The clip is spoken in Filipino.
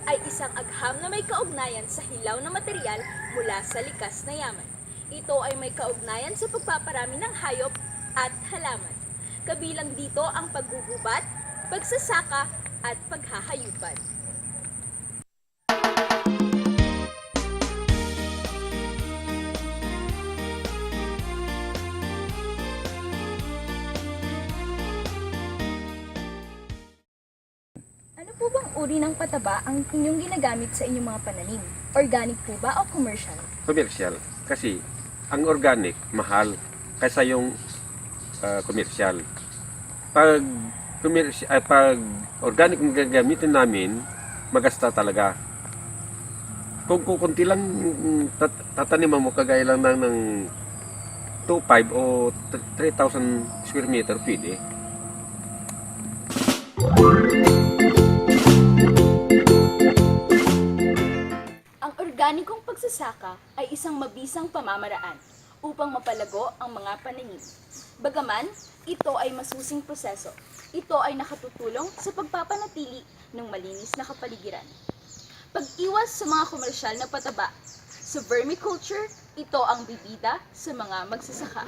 ay isang agham na may kaugnayan sa hilaw na material mula sa likas na yaman. Ito ay may kaugnayan sa pagpaparami ng hayop at halaman. Kabilang dito ang paggugubat, pagsasaka at paghahayupan. Ano po bang uri ng pataba ang inyong ginagamit sa inyong mga pananim? Organic po ba o commercial? Commercial. Kasi ang organic, mahal kaysa yung commercial. Pag organic ang gagamitin namin, magasta talaga. Kung kukunti lang tataniman mo, kagaya lang ng 2,500 o 3,000 square meter, pwede. Ang organikong pagsasaka ay isang mabisang pamamaraan upang mapalago ang mga pananim. Bagaman, ito ay masusing proseso. Ito ay nakatutulong sa pagpapanatili ng malinis na kapaligiran. Pag-iwas sa mga komersyal na pataba, sa vermiculture, ito ang bibida sa mga magsasaka.